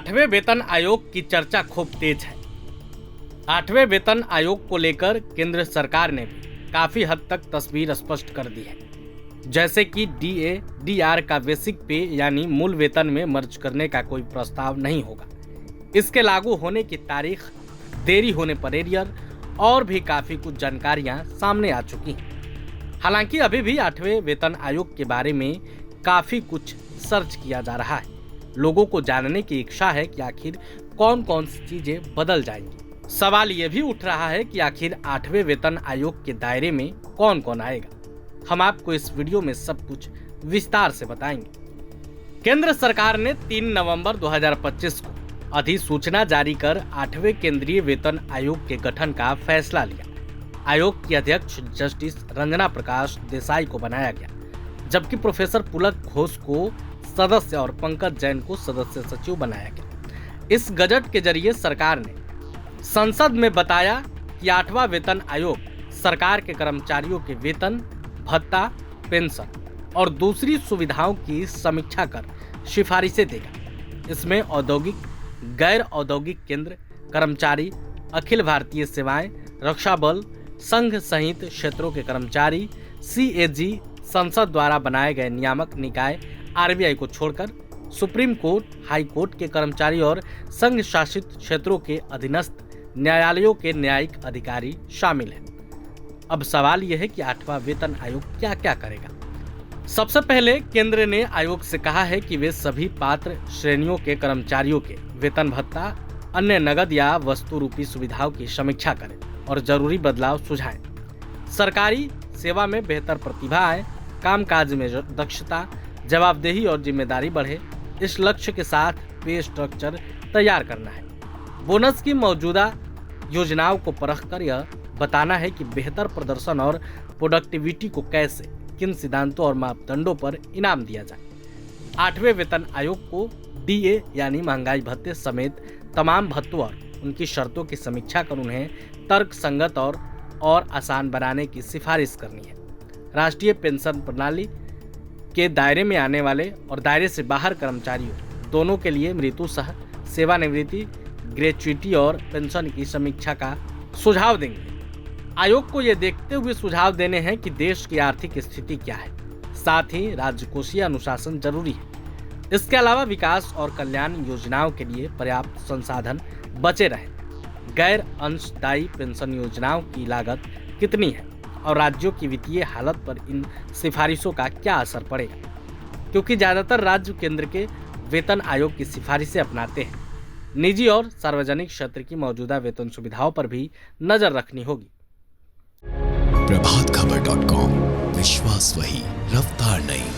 आठवें वेतन आयोग की चर्चा खूब तेज है। आठवें वेतन आयोग को लेकर केंद्र सरकार ने भी काफी हद तक तस्वीर स्पष्ट कर दी है। जैसे कि डीए, डीआर का बेसिक पे यानी मूल वेतन में मर्ज करने का कोई प्रस्ताव नहीं होगा। इसके लागू होने की तारीख, देरी होने पर एरियर और भी काफी कुछ जानकारियां सामने आ चुकी हैं। हालांकि अभी भी आठवें वेतन आयोग के बारे में काफी कुछ सर्च किया जा रहा है। लोगों को जानने की इच्छा है कि आखिर कौन कौन सी चीजें बदल जाएंगी। सवाल यह भी उठ रहा है कि आखिर आठवें वेतन आयोग के दायरे में कौन कौन आएगा। हम आपको इस वीडियो में सब कुछ विस्तार से बताएंगे। केंद्र सरकार ने 3 नवंबर 2025 को अधिसूचना जारी कर आठवें केंद्रीय वेतन आयोग के गठन का फैसला लिया। आयोग की अध्यक्ष जस्टिस रंजना प्रकाश देसाई को बनाया गया, जबकि प्रोफेसर पुलक घोष को सदस्य और पंकज जैन को सदस्य सचिव बनाया गया। इस गजट के जरिए सरकार ने संसद में बताया कि आठवां वेतन आयोग सरकार के कर्मचारियों के वेतन, भत्ता, पेंशन और दूसरी सुविधाओं की समीक्षा कर सिफारिशें देगा। इसमें औद्योगिक, गैर औद्योगिक केंद्र, कर्मचारी, अखिल भारतीय सेवाएं, रक्षा बल, संघ सहित क्षेत्रों के कर्मचारी, सीएजी, संसद द्वारा बनाए गए नियामक निकाय आरबीआई को छोड़कर सुप्रीम कोर्ट, हाई कोर्ट के कर्मचारी और संघ शासित क्षेत्रों के अधीनस्थ न्यायालयों के न्यायिक अधिकारी शामिल हैं। अब सवाल यह है कि आठवां वेतन आयोग क्या क्या करेगा। सबसे पहले केंद्र ने आयोग से कहा है कि वे सभी पात्र श्रेणियों के कर्मचारियों के वेतन, भत्ता, अन्य नगद या वस्तु रूपी सुविधाओं की समीक्षा करें और जरूरी बदलाव सुझाएं। सरकारी सेवा में बेहतर प्रतिभा आए, कामकाज में दक्षता, जवाबदेही और जिम्मेदारी बढ़े, इस लक्ष्य के साथ पे स्ट्रक्चर तैयार करना है। बोनस की मौजूदा योजनाओं को परखकर यह बताना है कि बेहतर प्रदर्शन और प्रोडक्टिविटी को कैसे, किन सिद्धांतों और मापदंडों पर इनाम दिया जाए। आठवें वेतन आयोग को डीए यानी महंगाई भत्ते समेत तमाम भत्तों और उनकी शर्तों की समीक्षा कर उन्हें तर्क संगत और आसान बनाने की सिफारिश करनी है। राष्ट्रीय पेंशन प्रणाली के दायरे में आने वाले और दायरे से बाहर कर्मचारियों दोनों के लिए मृत्यु सह सेवानिवृत्ति, ग्रेच्युटी और पेंशन की समीक्षा का सुझाव देंगे। आयोग को ये देखते हुए सुझाव देने हैं कि देश की आर्थिक स्थिति क्या है, साथ ही राजकोषीय अनुशासन जरूरी है। इसके अलावा विकास और कल्याण योजनाओं के लिए पर्याप्त संसाधन बचे रहे, गैर अंशदायी पेंशन योजनाओं की लागत कितनी है और राज्यों की वित्तीय हालत पर इन सिफारिशों का क्या असर पड़ेगा, क्योंकि ज्यादातर राज्य केंद्र के वेतन आयोग की सिफारिशें अपनाते हैं। निजी और सार्वजनिक क्षेत्र की मौजूदा वेतन सुविधाओं पर भी नजर रखनी होगी। प्रभातखबर.com, विश्वास वही, रफ्तार नहीं।